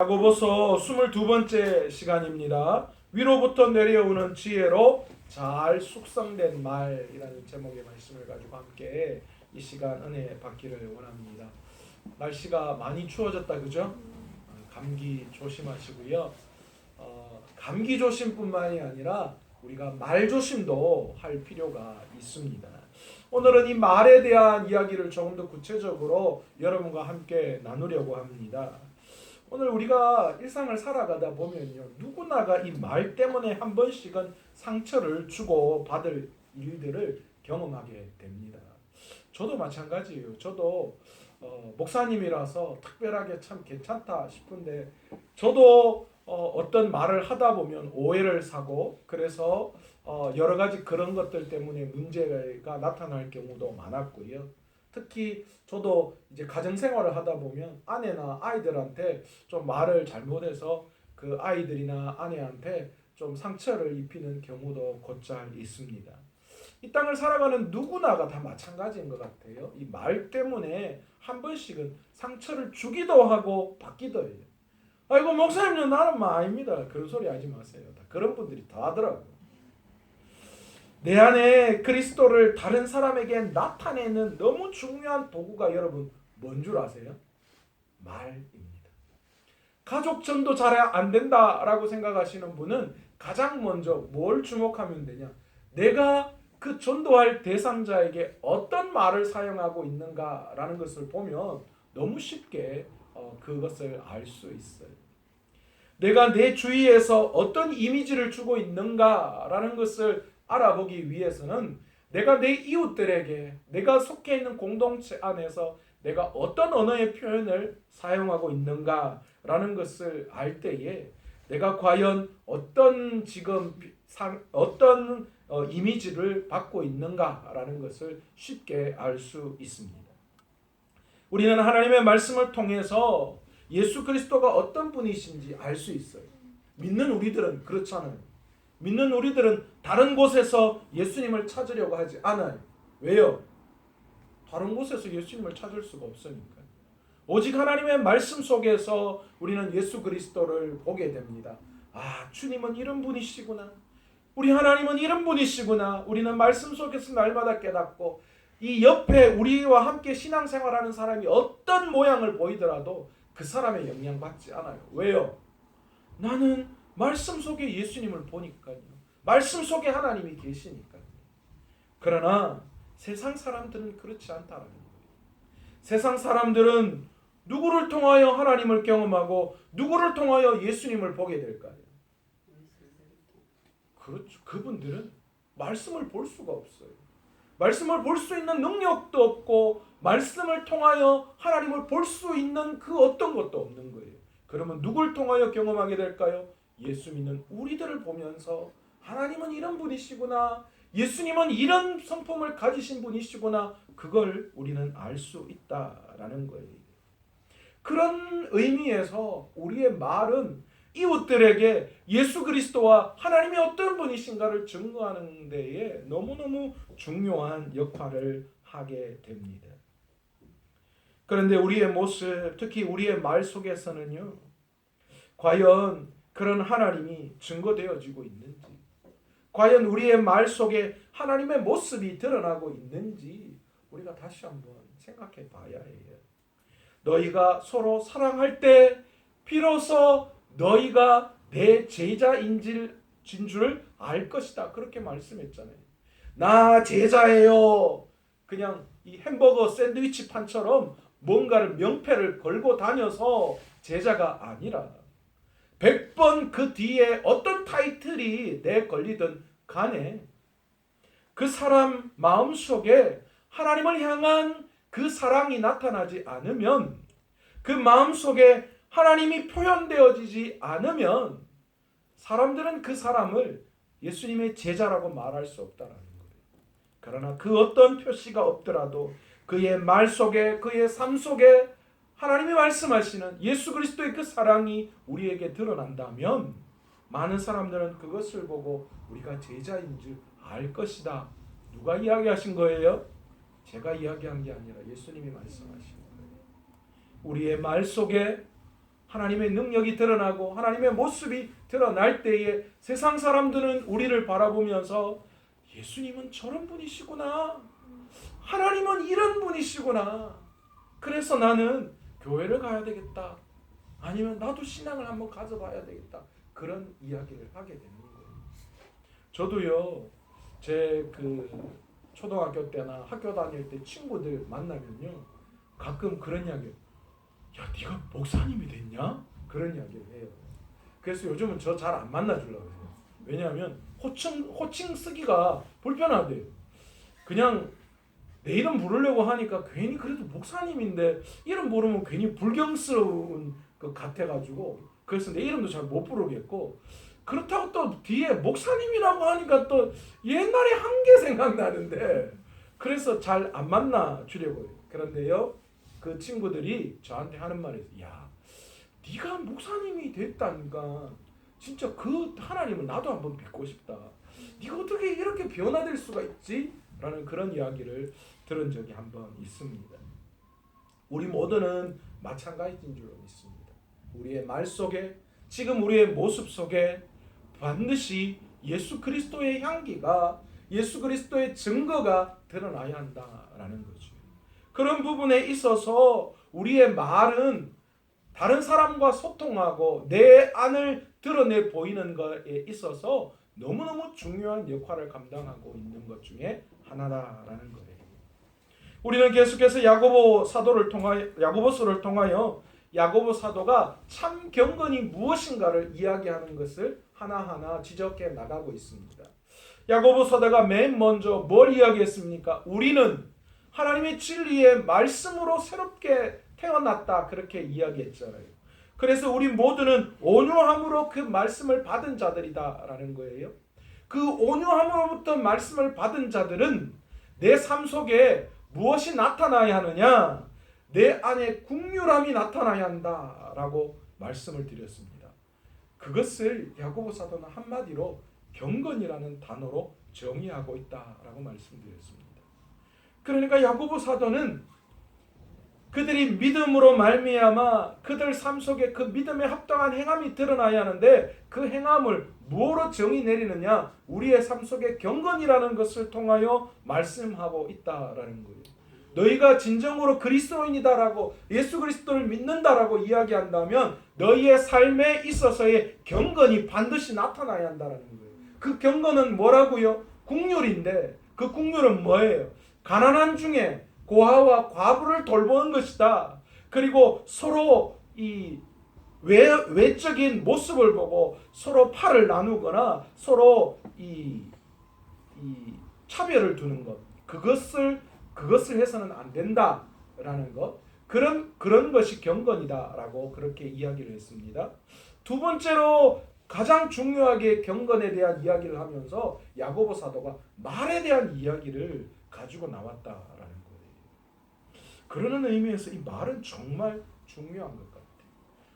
야고보서 22번째 시간입니다. 위로부터 내려오는 지혜로 잘 숙성된 말이라는 제목의 말씀을 가지고 함께 이 시간 은혜 받기를 원합니다. 날씨가 많이 추워졌다, 그죠? 감기 조심하시고요. 감기 조심뿐만이 아니라 우리가 말 조심도 할 필요가 있습니다. 오늘은 이 말에 대한 이야기를 조금 더 구체적으로 여러분과 함께 나누려고 합니다. 오늘 우리가 일상을 살아가다 보면요, 누구나가 이 말 때문에 한 번씩은 상처를 주고 받을 일들을 경험하게 됩니다. 저도 마찬가지예요. 저도 목사님이라서 특별하게 참 괜찮다 싶은데 저도 어떤 말을 하다 보면 오해를 사고 그래서 여러 가지 그런 것들 때문에 문제가 나타날 경우도 많았고요. 특히 저도 이제 가정 생활을 하다 보면 아내나 아이들한테 좀 말을 잘못해서 그 아이들이나 아내한테 좀 상처를 입히는 경우도 곧잘 있습니다. 이 땅을 살아가는 누구나가 다 마찬가지인 것 같아요. 이 말 때문에 한 번씩은 상처를 주기도 하고 받기도 해요. 아이고 목사님, 나는 뭐 아닙니다. 그런 소리 하지 마세요. 다 그런 분들이 다 하더라고요. 내 안에 그리스도를 다른 사람에게 나타내는 너무 중요한 도구가 여러분 뭔 줄 아세요? 말입니다. 가족 전도 잘 안 된다라고 생각하시는 분은 가장 먼저 뭘 주목하면 되냐? 내가 그 전도할 대상자에게 어떤 말을 사용하고 있는가라는 것을 보면 너무 쉽게 그것을 알 수 있어요. 내가 내 주위에서 어떤 이미지를 주고 있는가라는 것을 알아보기 위해서는 내가 내 이웃들에게 내가 속해 있는 공동체 안에서 내가 어떤 언어의 표현을 사용하고 있는가라는 것을 알 때에 내가 과연 어떤 이미지를 받고 있는가라는 것을 쉽게 알 수 있습니다. 우리는 하나님의 말씀을 통해서 예수 그리스도가 어떤 분이신지 알 수 있어요. 믿는 우리들은 그렇잖아요. 믿는 우리들은 다른 곳에서 예수님을 찾으려고 하지 않아요. 왜요? 다른 곳에서 예수님을 찾을 수가 없으니까요. 오직 하나님의 말씀 속에서 우리는 예수 그리스도를 보게 됩니다. 아, 주님은 이런 분이시구나. 우리 하나님은 이런 분이시구나. 우리는 말씀 속에서 날마다 깨닫고 이 옆에 우리와 함께 신앙생활하는 사람이 어떤 모양을 보이더라도 그 사람의 영향받지 않아요. 왜요? 나는 말씀 속에 예수님을 보니까요. 말씀 속에 하나님이 계시니까요. 그러나 세상 사람들은 그렇지 않다는 거예요. 세상 사람들은 누구를 통하여 하나님을 경험하고 누구를 통하여 예수님을 보게 될까요? 그렇죠. 그분들은 말씀을 볼 수가 없어요. 말씀을 볼 수 있는 능력도 없고 말씀을 통하여 하나님을 볼 수 있는 그 어떤 것도 없는 거예요. 그러면 누굴 통하여 경험하게 될까요? 예수 믿는 우리들을 보면서 하나님은 이런 분이시구나, 예수님은 이런 성품을 가지신 분이시구나, 그걸 우리는 알 수 있다라는 거예요. 그런 의미에서 우리의 말은 이웃들에게 예수 그리스도와 하나님이 어떤 분이신가를 증거하는 데에 너무너무 중요한 역할을 하게 됩니다. 그런데 우리의 모습, 특히 우리의 말 속에서는요, 과연 그런 하나님이 증거되어지고 있는지, 과연 우리의 말 속에 하나님의 모습이 드러나고 있는지 우리가 다시 한번 생각해 봐야 해요. 너희가 서로 사랑할 때 비로소 너희가 내 제자인 줄 알 것이다. 그렇게 말씀했잖아요. 나 제자예요. 그냥 이 햄버거 샌드위치 판처럼 뭔가를 명패를 걸고 다녀서 제자가 아니라 100번 그 뒤에 어떤 타이틀이 내 걸리든 간에 그 사람 마음속에 하나님을 향한 그 사랑이 나타나지 않으면, 그 마음속에 하나님이 표현되어지지 않으면 사람들은 그 사람을 예수님의 제자라고 말할 수 없다는 거예요. 그러나 그 어떤 표시가 없더라도 그의 말 속에, 그의 삶 속에 하나님이 말씀하시는 예수 그리스도의 그 사랑이 우리에게 드러난다면 많은 사람들은 그것을 보고 우리가 제자인 줄 알 것이다. 누가 이야기하신 거예요? 제가 이야기한 게 아니라 예수님이 말씀하신 거예요. 우리의 말 속에 하나님의 능력이 드러나고 하나님의 모습이 드러날 때에 세상 사람들은 우리를 바라보면서 예수님은 저런 분이시구나, 하나님은 이런 분이시구나, 그래서 나는 교회를 가야 되겠다, 아니면 나도 신앙을 한번 가져봐야 되겠다, 그런 이야기를 하게 되는 거예요. 저도요, 제 초등학교 때나 학교 다닐 때 친구들 만나면요, 가끔 그런 이야기, 야, 네가 목사님이 됐냐? 그런 이야기를 해요. 그래서 요즘은 저 잘 안 만나주려고 해요. 왜냐하면 호칭 쓰기가 불편하대요. 그냥 내 이름 부르려고 하니까 괜히, 그래도 목사님인데 이름 부르면 괜히 불경스러운 것 같아가지고, 그래서 내 이름도 잘 못 부르겠고, 그렇다고 또 뒤에 목사님이라고 하니까 또 옛날에 한 게 생각나는데, 그래서 잘 안 만나 주려고 해요. 그런데요, 그 친구들이 저한테 하는 말이 있어요. 야, 네가 목사님이 됐다니까 진짜 그 하나님은 나도 한번 뵙고 싶다. 네가 어떻게 이렇게 변화될 수가 있지? 라는 그런 이야기를 들은 적이 한번 있습니다. 우리 모두는 마찬가지인 줄 믿습니다. 우리의 말 속에, 지금 우리의 모습 속에 반드시 예수 그리스도의 향기가, 예수 그리스도의 증거가 드러나야 한다라는 거죠. 그런 부분에 있어서 우리의 말은 다른 사람과 소통하고 내 안을 드러내 보이는 것에 있어서 너무너무 중요한 역할을 감당하고 있는 것 중에 하나다라는 거예요. 우리는 계속해서 야고보서를 통하여 야고보 사도가 참 경건이 무엇인가를 이야기하는 것을 하나하나 지적해 나가고 있습니다. 야고보 사도가 맨 먼저 뭘 이야기했습니까? 우리는 하나님의 진리의 말씀으로 새롭게 태어났다, 그렇게 이야기했잖아요. 그래서 우리 모두는 온유함으로 그 말씀을 받은 자들이다라는 거예요. 그 온유함으로부터 말씀을 받은 자들은 내 삶 속에 무엇이 나타나야 하느냐? 내 안에 긍휼함이 나타나야 한다라고 말씀을 드렸습니다. 그것을 야고보 사도는 한마디로 경건이라는 단어로 정의하고 있다라고 말씀드렸습니다. 그러니까 야고보 사도는 그들이 믿음으로 말미암아 그들 삶 속에 그 믿음에 합당한 행함이 드러나야 하는데, 그 행함을 무엇으로 정의 내리느냐? 우리의 삶 속에 경건이라는 것을 통하여 말씀하고 있다라는 거예요. 너희가 진정으로 그리스도인이다라고, 예수 그리스도를 믿는다라고 이야기한다면 너희의 삶에 있어서의 경건이 반드시 나타나야 한다라는 거예요. 그 경건은 뭐라고요? 긍휼인데, 그 긍휼은 뭐예요? 가난한 중에 고아와 과부를 돌보는 것이다. 그리고 서로 이 외적인 모습을 보고 서로 팔을 나누거나 서로 이 차별을 두는 것, 그것을 해서는 안 된다라는 것, 그런 것이 경건이다라고 그렇게 이야기를 했습니다. 두 번째로 가장 중요하게 경건에 대한 이야기를 하면서 야고보 사도가 말에 대한 이야기를 가지고 나왔다라는 거예요. 그러는 의미에서 이 말은 정말 중요한 것 같아요.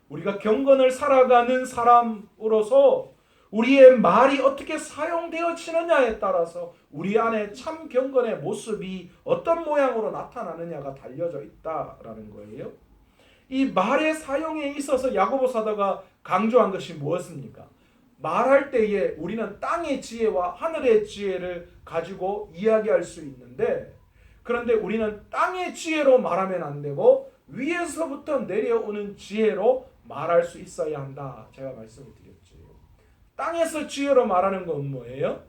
우리가 경건을 살아가는 사람으로서 우리의 말이 어떻게 사용되어지느냐에 따라서 우리 안에 참 경건의 모습이 어떤 모양으로 나타나느냐가 달려져 있다라는 거예요. 이 말의 사용에 있어서 야고보 사도가 강조한 것이 무엇입니까? 말할 때에 우리는 땅의 지혜와 하늘의 지혜를 가지고 이야기할 수 있는데, 그런데 우리는 땅의 지혜로 말하면 안 되고 위에서부터 내려오는 지혜로 말할 수 있어야 한다. 제가 말씀을 드렸죠. 땅에서 지혜로 말하는 건 뭐예요?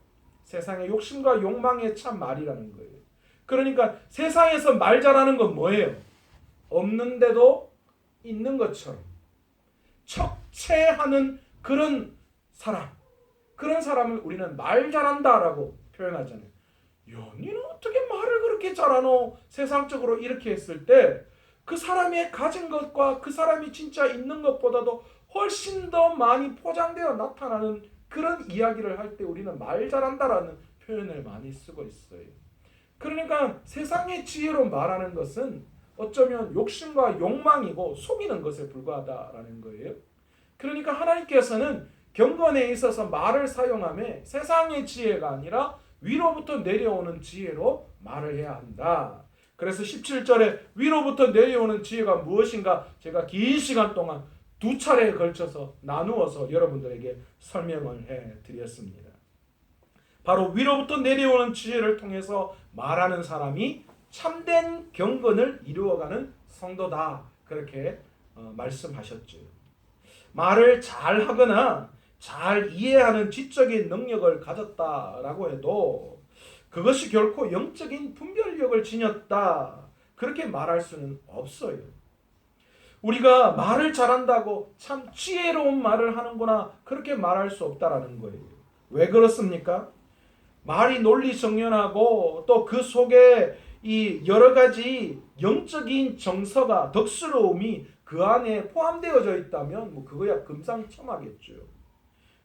세상의 욕심과 욕망의 참 말이라는 거예요. 그러니까 세상에서 말 잘하는 건 뭐예요? 없는데도 있는 것처럼 척체하는 그런 사람을 우리는 말 잘한다라고 표현하잖아요. 야, 니는 어떻게 말을 그렇게 잘하노? 세상적으로 이렇게 했을 때 그 사람이 가진 것과 그 사람이 진짜 있는 것보다도 훨씬 더 많이 포장되어 나타나는 그런 이야기를 할 때 우리는 말 잘한다라는 표현을 많이 쓰고 있어요. 그러니까 세상의 지혜로 말하는 것은 어쩌면 욕심과 욕망이고 속이는 것에 불과하다라는 거예요. 그러니까 하나님께서는 경건에 있어서 말을 사용하며 세상의 지혜가 아니라 위로부터 내려오는 지혜로 말을 해야 한다. 그래서 17절에 위로부터 내려오는 지혜가 무엇인가 제가 긴 시간 동안 두 차례에 걸쳐서 나누어서 여러분들에게 설명을 해드렸습니다. 바로 위로부터 내려오는 지혜를 통해서 말하는 사람이 참된 경건을 이루어가는 성도다, 그렇게 말씀하셨죠. 말을 잘하거나 잘 이해하는 지적인 능력을 가졌다라고 해도 그것이 결코 영적인 분별력을 지녔다, 그렇게 말할 수는 없어요. 우리가 말을 잘한다고 참 지혜로운 말을 하는구나, 그렇게 말할 수 없다라는 거예요. 왜 그렇습니까? 말이 논리정연하고 또 그 속에 이 여러 가지 영적인 정서가, 덕스러움이 그 안에 포함되어져 있다면 뭐 그거야 금상첨화겠죠.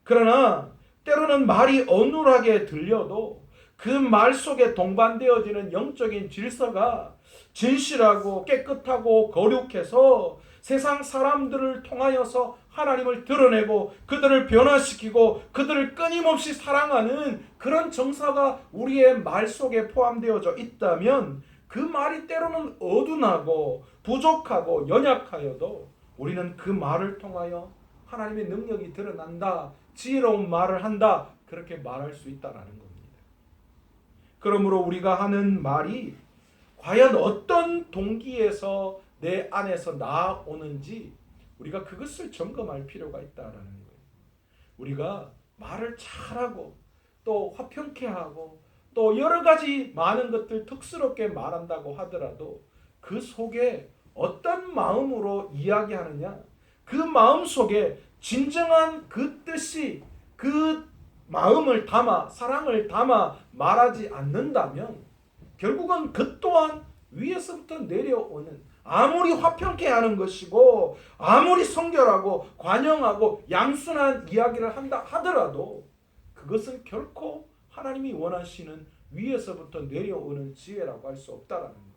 그러나 때로는 말이 어눌하게 들려도 그 말 속에 동반되어지는 영적인 질서가 진실하고 깨끗하고 거룩해서 세상 사람들을 통하여서 하나님을 드러내고 그들을 변화시키고 그들을 끊임없이 사랑하는 그런 정서가 우리의 말 속에 포함되어져 있다면 그 말이 때로는 어둔하고 부족하고 연약하여도 우리는 그 말을 통하여 하나님의 능력이 드러난다, 지혜로운 말을 한다, 그렇게 말할 수 있다는 겁니다. 그러므로 우리가 하는 말이 과연 어떤 동기에서 내 안에서 나오는지 우리가 그것을 점검할 필요가 있다는 거예요. 우리가 말을 잘하고 또 화평케 하고 또 여러 가지 많은 것들 덕스럽게 말한다고 하더라도 그 속에 어떤 마음으로 이야기하느냐, 그 마음 속에 진정한 그 뜻이, 그 마음을 담아, 사랑을 담아 말하지 않는다면 결국은 그 또한 위에서부터 내려오는, 아무리 화평케 하는 것이고 아무리 성결하고 관영하고 양순한 이야기를 한다 하더라도 그것은 결코 하나님이 원하시는 위에서부터 내려오는 지혜라고 할 수 없다라는 거예요.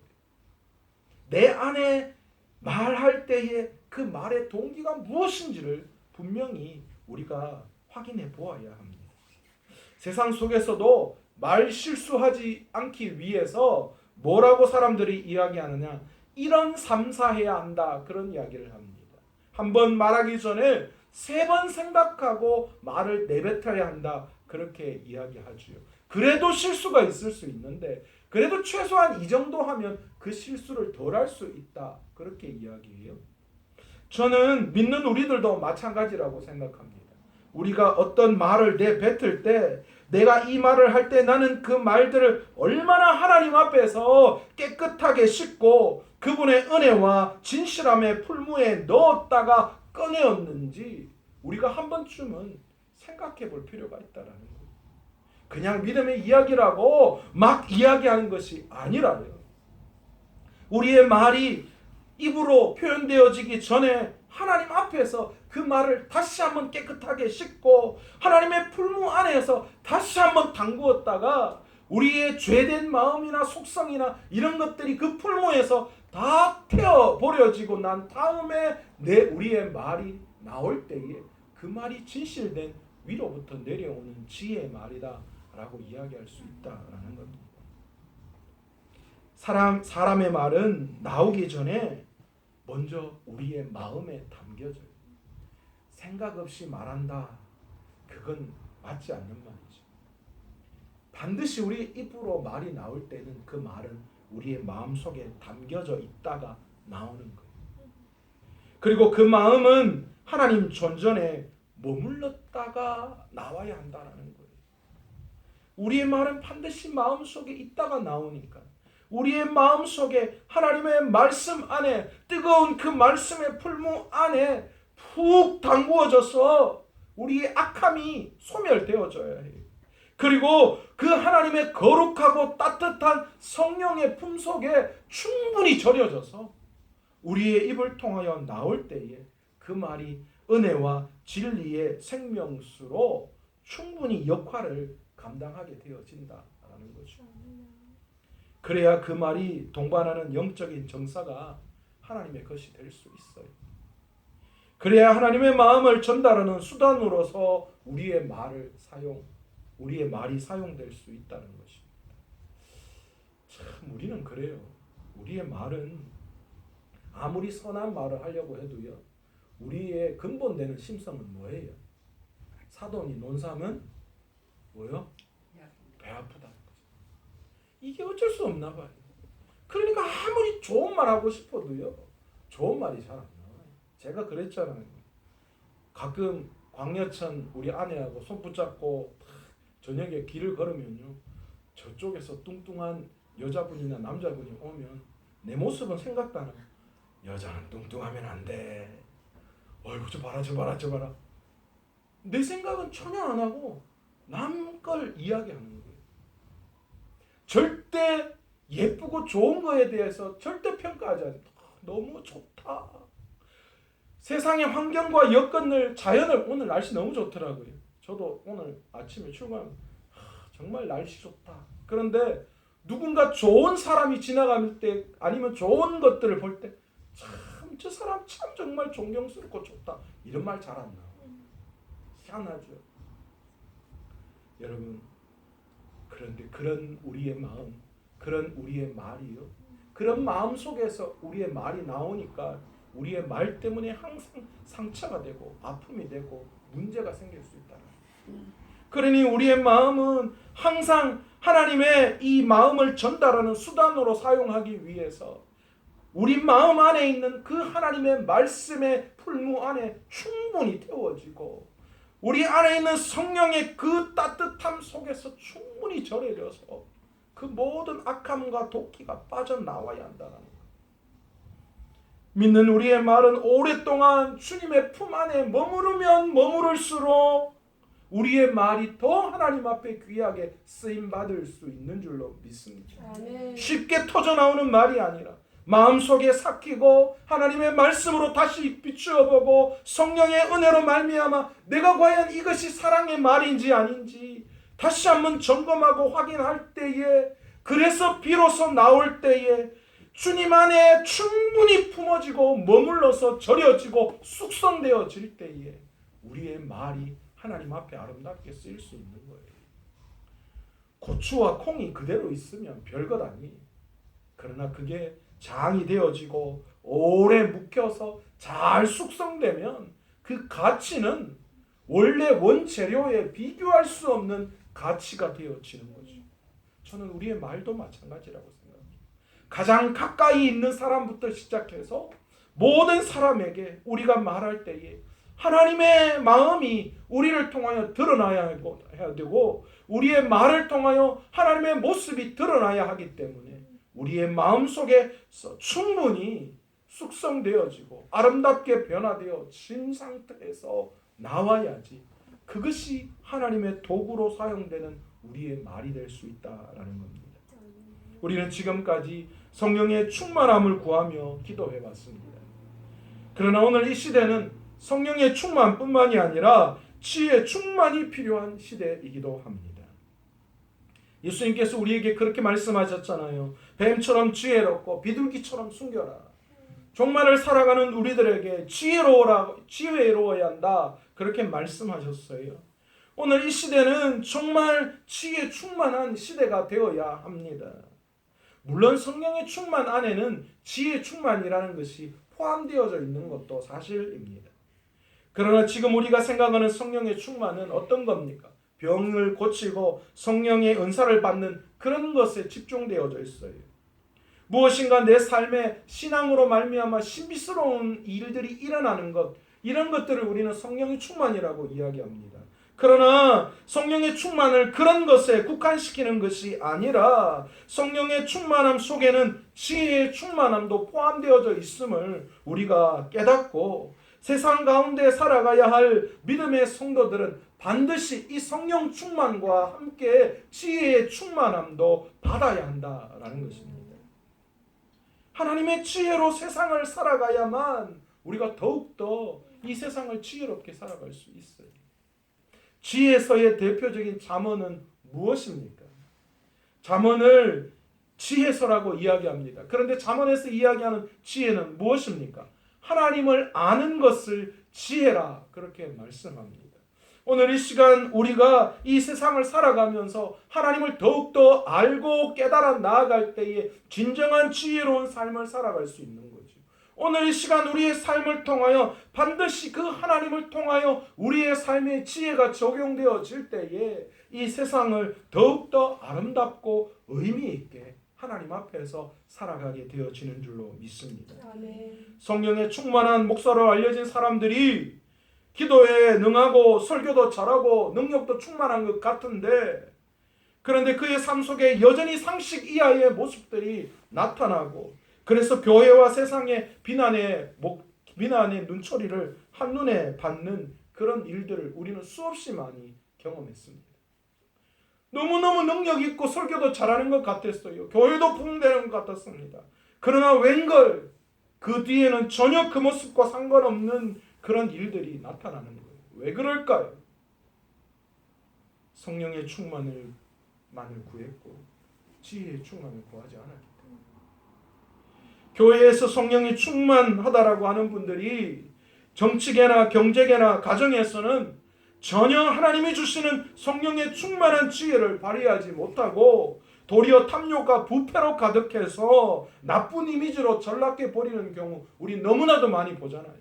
내 안에 말할 때에 그 말의 동기가 무엇인지를 분명히 우리가 확인해 보아야 합니다. 세상 속에서도 말 실수하지 않기 위해서 뭐라고 사람들이 이야기하느냐, 이런 삼사해야 한다, 그런 이야기를 합니다. 한번 말하기 전에 3번 생각하고 말을 내뱉어야 한다, 그렇게 이야기하죠. 그래도 실수가 있을 수 있는데 그래도 최소한 이 정도 하면 그 실수를 덜 할 수 있다, 그렇게 이야기해요. 저는 믿는 우리들도 마찬가지라고 생각합니다. 우리가 어떤 말을 내뱉을 때, 내가 이 말을 할 때 나는 그 말들을 얼마나 하나님 앞에서 깨끗하게 씻고 그분의 은혜와 진실함의 풀무에 넣었다가 꺼내었는지 우리가 한 번쯤은 생각해 볼 필요가 있다는 거예요. 그냥 믿음의 이야기라고 막 이야기하는 것이 아니라요. 우리의 말이 입으로 표현되어지기 전에 하나님 앞에서 그 말을 다시 한번 깨끗하게 씻고 하나님의 풀무 안에서 다시 한번 담그었다가 우리의 죄된 마음이나 속성이나 이런 것들이 그 풀무에서 다 태워버려지고 난 다음에 우리의 말이 나올 때에 그 말이 진실된 위로부터 내려오는 지혜의 말이다 라고 이야기할 수 있다라는 겁니다. 사람의 말은 나오기 전에 먼저 우리의 마음에 담겨져요. 생각 없이 말한다, 그건 맞지 않는 말이죠. 반드시 우리 입으로 말이 나올 때는 그 말은 우리의 마음속에 담겨져 있다가 나오는 거예요. 그리고 그 마음은 하나님 존전에 머물렀다가 나와야 한다는 거예요. 우리의 말은 반드시 마음속에 있다가 나오니까 우리의 마음속에 하나님의 말씀 안에, 뜨거운 그 말씀의 풀무 안에 푹 담구어져서 우리의 악함이 소멸되어져야 해요. 그리고 그 하나님의 거룩하고 따뜻한 성령의 품속에 충분히 절여져서 우리의 입을 통하여 나올 때에 그 말이 은혜와 진리의 생명수로 충분히 역할을 감당하게 되어진다라는 거죠. 그래야 그 말이 동반하는 영적인 정사가 하나님의 것이 될 수 있어요. 그래야 하나님의 마음을 전달하는 수단으로서 우리의 말이 사용될 수 있다는 것입니다. 참 우리는 그래요. 우리의 말은 아무리 선한 말을 하려고 해도요, 우리의 근본되는 심성은 뭐예요? 사돈이 논삼은 뭐요? 배 아프다는 거죠. 이게 어쩔 수 없나 봐요. 그러니까 아무리 좋은 말 하고 싶어도요, 좋은 말이 잘 안 나와요. 제가 그랬잖아요. 가끔 광야천 우리 아내하고 손 붙잡고 저녁에 길을 걸으면요, 저쪽에서 뚱뚱한 여자분이나 남자분이 오면 내 모습은 생각도 안 하고, 여자는 뚱뚱하면 안 돼. 어이구 저 봐라 저 봐라 저 봐라. 내 생각은 전혀 안 하고 남 걸 이야기하는 거예요. 절대 예쁘고 좋은 거에 대해서 절대 평가하지 않아요. 너무 좋다. 세상의 환경과 여건을, 자연을, 오늘 날씨 너무 좋더라고요. 저도 오늘 아침에 출근하면 정말 날씨 좋다. 그런데 누군가 좋은 사람이 지나갈 때, 아니면 좋은 것들을 볼 때, 참 저 사람 참 정말 존경스럽고 좋다, 이런 말 잘 안 나와요. 희한하죠. 여러분, 그런데 그런 우리의 마음, 그런 우리의 말이요, 그런 마음 속에서 우리의 말이 나오니까 우리의 말 때문에 항상 상처가 되고 아픔이 되고 문제가 생길 수 있다. 그러니 우리의 마음은 항상 하나님의 이 마음을 전달하는 수단으로 사용하기 위해서 우리 마음 안에 있는 그 하나님의 말씀의 풀무 안에 충분히 태워지고, 우리 안에 있는 성령의 그 따뜻함 속에서 충분히 절여져서 그 모든 악함과 도끼가 빠져나와야 한다는 거예요. 믿는 우리의 말은 오랫동안 주님의 품 안에 머무르면 머무를수록 우리의 말이 더 하나님 앞에 귀하게 쓰임받을 수 있는 줄로 믿습니다. 아멘. 쉽게 터져나오는 말이 아니라 마음속에 삭히고 하나님의 말씀으로 다시 비추어보고 성령의 은혜로 말미암아 내가 과연 이것이 사랑의 말인지 아닌지 다시 한번 점검하고 확인할 때에, 그래서 비로소 나올 때에 주님 안에 충분히 품어지고 머물러서 절여지고 숙성되어질 때에 우리의 말이 하나님 앞에 아름답게 쓰일 수 있는 거예요. 고추와 콩이 그대로 있으면 별것 아니에요. 그러나 그게 장이 되어지고 오래 묵혀서 잘 숙성되면 그 가치는 원래 원재료에 비교할 수 없는 가치가 되어지는 거죠. 저는 우리의 말도 마찬가지라고 생각합니다. 가장 가까이 있는 사람부터 시작해서 모든 사람에게 우리가 말할 때에 하나님의 마음이 우리를 통하여 드러나야 되고, 우리의 말을 통하여 하나님의 모습이 드러나야 하기 때문에 우리의 마음속에서 충분히 숙성되어지고 아름답게 변화되어진 상태에서 나와야지 그것이 하나님의 도구로 사용되는 우리의 말이 될 수 있다라는 겁니다. 우리는 지금까지 성령의 충만함을 구하며 기도해 왔습니다. 그러나 오늘 이 시대는 성령의 충만뿐만이 아니라 지혜의 충만이 필요한 시대이기도 합니다. 예수님께서 우리에게 그렇게 말씀하셨잖아요. 뱀처럼 지혜롭고 비둘기처럼 숨겨라. 종말을 살아가는 우리들에게 지혜로워야 한다, 그렇게 말씀하셨어요. 오늘 이 시대는 정말 지혜 충만한 시대가 되어야 합니다. 물론 성령의 충만 안에는 지혜 충만이라는 것이 포함되어져 있는 것도 사실입니다. 그러나 지금 우리가 생각하는 성령의 충만은 어떤 겁니까? 병을 고치고 성령의 은사를 받는 그런 것에 집중되어져 있어요. 무엇인가 내 삶에 신앙으로 말미암아 신비스러운 일들이 일어나는 것, 이런 것들을 우리는 성령의 충만이라고 이야기합니다. 그러나 성령의 충만을 그런 것에 국한시키는 것이 아니라 성령의 충만함 속에는 지혜의 충만함도 포함되어져 있음을 우리가 깨닫고, 세상 가운데 살아가야 할 믿음의 성도들은 반드시 이 성령 충만과 함께 지혜의 충만함도 받아야 한다라는 것입니다. 하나님의 지혜로 세상을 살아가야만 우리가 더욱더 이 세상을 지혜롭게 살아갈 수 있어요. 지혜서의 대표적인 잠언은 무엇입니까? 잠언을 지혜서라고 이야기합니다. 그런데 잠언에서 이야기하는 지혜는 무엇입니까? 하나님을 아는 것을 지혜라, 그렇게 말씀합니다. 오늘 이 시간 우리가 이 세상을 살아가면서 하나님을 더욱더 알고 깨달아 나아갈 때에 진정한 지혜로운 삶을 살아갈 수 있는 거죠. 오늘 이 시간 우리의 삶을 통하여 반드시 그 하나님을 통하여 우리의 삶의 지혜가 적용되어질 때에 이 세상을 더욱더 아름답고 의미 있게 하나님 앞에서 살아가게 되어지는 줄로 믿습니다. 아멘. 성령에 충만한 목사로 알려진 사람들이 기도에 능하고 설교도 잘하고 능력도 충만한 것 같은데, 그런데 그의 삶 속에 여전히 상식 이하의 모습들이 나타나고, 그래서 교회와 세상의 비난의 눈초리를 한눈에 받는 그런 일들을 우리는 수없이 많이 경험했습니다. 너무너무 능력 있고 설교도 잘하는 것 같았어요. 교회도 부흥되는 것 같았습니다. 그러나 웬걸 그 뒤에는 전혀 그 모습과 상관없는 그런 일들이 나타나는 거예요. 왜 그럴까요? 성령의 충만을 구했고 지혜의 충만을 구하지 않았기 때문에. 교회에서 성령이 충만하다라고 하는 분들이 정치계나 경제계나 가정에서는 전혀 하나님이 주시는 성령의 충만한 지혜를 발휘하지 못하고 도리어 탐욕과 부패로 가득해서 나쁜 이미지로 전락해 버리는 경우 우리 너무나도 많이 보잖아요.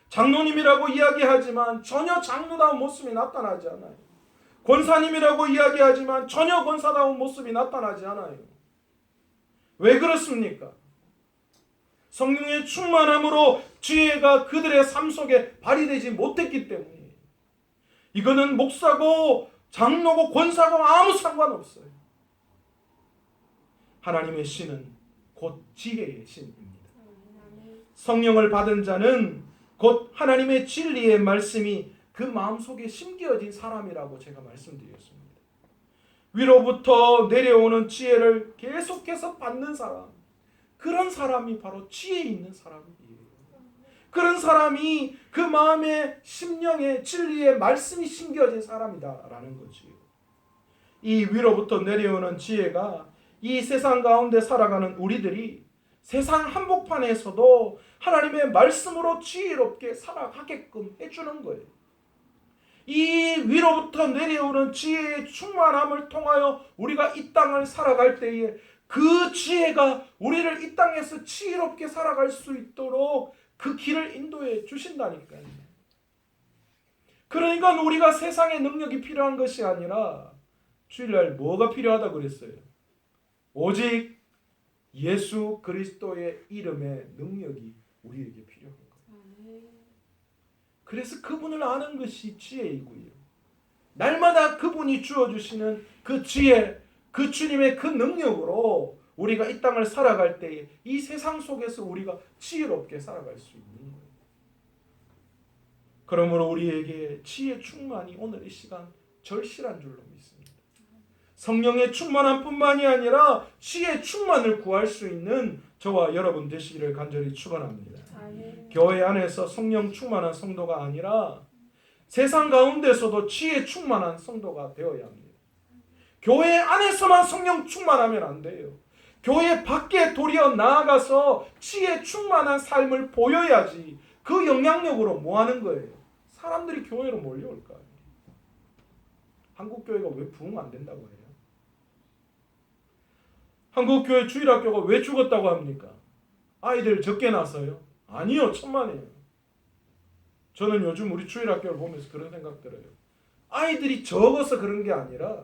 장로님이라고 이야기하지만 전혀 장로다운 모습이 나타나지 않아요. 권사님이라고 이야기하지만 전혀 권사다운 모습이 나타나지 않아요. 왜 그렇습니까? 성령의 충만함으로 지혜가 그들의 삶 속에 발휘되지 못했기 때문에. 이거는 목사고 장로고 권사고 아무 상관없어요. 하나님의 신은 곧 지혜의 신입니다. 성령을 받은 자는 곧 하나님의 진리의 말씀이 그 마음속에 심겨진 사람이라고 제가 말씀드렸습니다. 위로부터 내려오는 지혜를 계속해서 받는 사람, 그런 사람이 바로 지혜 있는 사람이에요. 그런 사람이 그 마음의 심령의 진리의 말씀이 심겨진 사람이다라는 거지요. 이 위로부터 내려오는 지혜가 이 세상 가운데 살아가는 우리들이 세상 한복판에서도 하나님의 말씀으로 지혜롭게 살아가게끔 해주는 거예요. 이 위로부터 내려오는 지혜의 충만함을 통하여 우리가 이 땅을 살아갈 때에 그 지혜가 우리를 이 땅에서 지혜롭게 살아갈 수 있도록 그 길을 인도해 주신다니까요. 그러니까 우리가 세상의 능력이 필요한 것이 아니라 주일날 뭐가 필요하다고 그랬어요? 오직 예수 그리스도의 이름의 능력이 우리에게 필요한 거예요. 그래서 그분을 아는 것이 지혜이고요. 날마다 그분이 주어주시는 그 지혜, 그 주님의 그 능력으로 우리가 이 땅을 살아갈 때에 이 세상 속에서 우리가 지혜롭게 살아갈 수 있는 거예요. 그러므로 우리에게 지혜 충만이 오늘 이 시간 절실한 줄로 믿습니다. 성령의 충만함 뿐만이 아니라 지혜 충만을 구할 수 있는 저와 여러분 되시기를 간절히 축원합니다. 교회 안에서 성령 충만한 성도가 아니라 세상 가운데서도 지혜 충만한 성도가 되어야 합니다. 교회 안에서만 성령 충만하면 안 돼요. 교회 밖에 도리어 나아가서 지혜 충만한 삶을 보여야지 그 영향력으로 뭐 하는 거예요? 사람들이 교회로 몰려올 거 아니에요. 한국 교회가 왜 부흥 안 된다고 해요? 한국 교회 주일학교가 왜 죽었다고 합니까? 아이들 적게 낳아서요? 아니요, 천만에요. 저는 요즘 우리 주일학교를 보면서 그런 생각 들어요. 아이들이 적어서 그런 게 아니라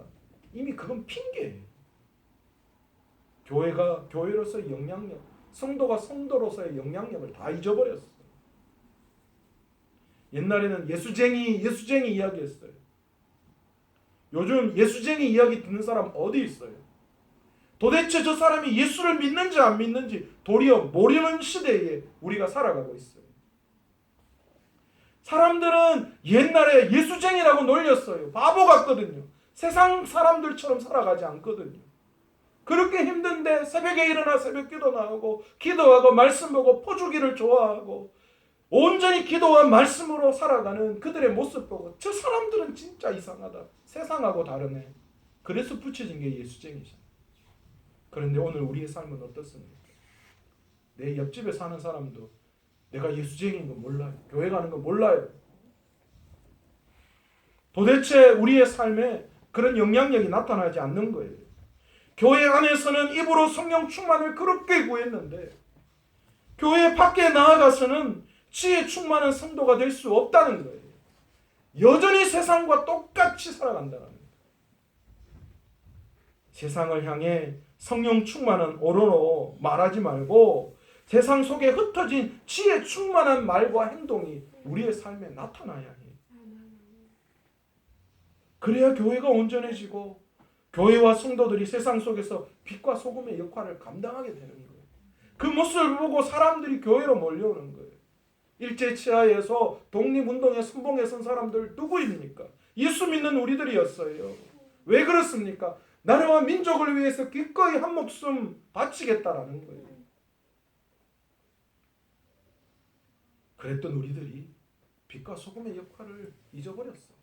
이미 그건 핑계예요. 교회가 교회로서의 영향력, 성도가 성도로서의 영향력을 다 잊어버렸어요. 옛날에는 예수쟁이 이야기했어요. 요즘 예수쟁이 이야기 듣는 사람 어디 있어요? 도대체 저 사람이 예수를 믿는지 안 믿는지 도리어 모르는 시대에 우리가 살아가고 있어요. 사람들은 옛날에 예수쟁이라고 놀렸어요. 바보 같거든요. 세상 사람들처럼 살아가지 않거든요. 그렇게 힘든데 새벽에 일어나 새벽 기도 나오고 기도하고 말씀 보고 포주기를 좋아하고 온전히 기도와 말씀으로 살아가는 그들의 모습 보고 저 사람들은 진짜 이상하다. 세상하고 다르네. 그래서 붙여진 게 예수쟁이잖아요. 그런데 오늘 우리의 삶은 어떻습니까? 내 옆집에 사는 사람도 내가 예수쟁이인 거 몰라요. 교회 가는 거 몰라요. 도대체 우리의 삶에 그런 영향력이 나타나지 않는 거예요. 교회 안에서는 입으로 성령 충만을 그렇게 구했는데 교회 밖에 나아가서는 지혜 충만한 성도가 될 수 없다는 거예요. 여전히 세상과 똑같이 살아간다는 거예요. 세상을 향해 성령 충만한 어로로 말하지 말고 세상 속에 흩어진 지혜 충만한 말과 행동이 우리의 삶에 나타나야 해요. 그래야 교회가 온전해지고 교회와 성도들이 세상 속에서 빛과 소금의 역할을 감당하게 되는 거예요. 그 모습을 보고 사람들이 교회로 몰려오는 거예요. 일제치하에서 독립운동에 선봉에 선 사람들 누구입니까? 예수 믿는 우리들이었어요. 왜 그렇습니까? 나라와 민족을 위해서 기꺼이 한 목숨 바치겠다라는 거예요. 그랬던 우리들이 빛과 소금의 역할을 잊어버렸어.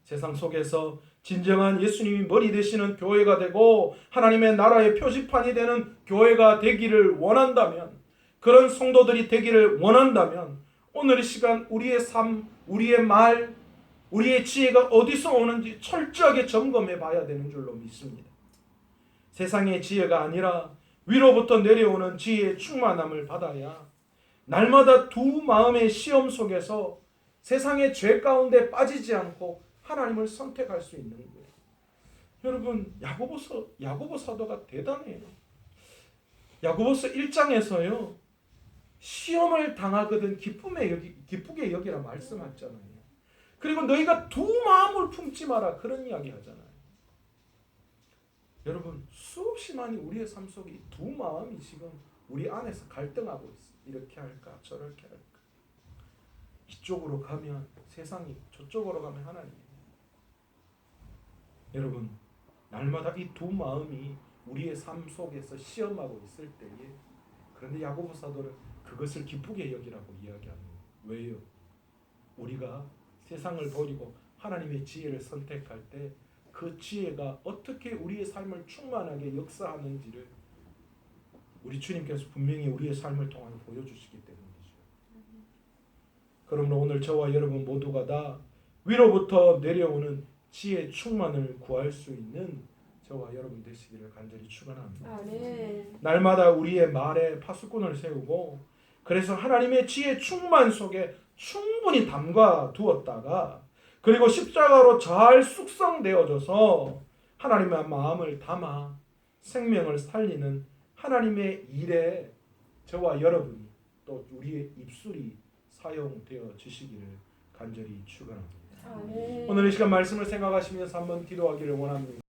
세상 속에서 진정한 예수님이 머리 되시는 교회가 되고 하나님의 나라의 표지판이 되는 교회가 되기를 원한다면, 그런 성도들이 되기를 원한다면 오늘 이 시간 우리의 삶, 우리의 말, 우리의 지혜가 어디서 오는지 철저하게 점검해 봐야 되는 줄로 믿습니다. 세상의 지혜가 아니라 위로부터 내려오는 지혜의 충만함을 받아야 날마다 두 마음의 시험 속에서 세상의 죄 가운데 빠지지 않고 하나님을 선택할 수 있는 거예요. 여러분, 야고보 사도가 대단해요. 야고보서 1장에서요. 시험을 당하거든 기쁘게 여기라 말씀하잖아요. 그리고 너희가 두 마음을 품지 마라 그런 이야기 하잖아요. 여러분, 수없이 많이 우리의 삶 속에 두 마음이 지금 우리 안에서 갈등하고 있어요. 이렇게 할까 저렇게 할까. 이쪽으로 가면 세상이, 저쪽으로 가면 하나님이. 여러분, 날마다 이 두 마음이 우리의 삶 속에서 시험하고 있을 때에, 그런데 야고보 사도는 그것을 기쁘게 여기라고 이야기합니다. 왜요? 우리가 세상을 버리고 하나님의 지혜를 선택할 때 그 지혜가 어떻게 우리의 삶을 충만하게 역사하는지를 우리 주님께서 분명히 우리의 삶을 통하여 보여주시기 때문이죠. 그러므로 오늘 저와 여러분 모두가 다 위로부터 내려오는 지혜 충만을 구할 수 있는 저와 여러분 되시기를 간절히 축원합니다. 아멘. 날마다 우리의 말에 파수꾼을 세우고, 그래서 하나님의 지혜 충만 속에 충분히 담가 두었다가, 그리고 십자가로 잘 숙성되어져서 하나님의 마음을 담아 생명을 살리는 하나님의 일에 저와 여러분이 또 우리의 입술이 사용되어 주시기를 간절히 축원합니다. 아멘. 오늘 이 시간 말씀을 생각하시면서 한번 기도하기를 원합니다.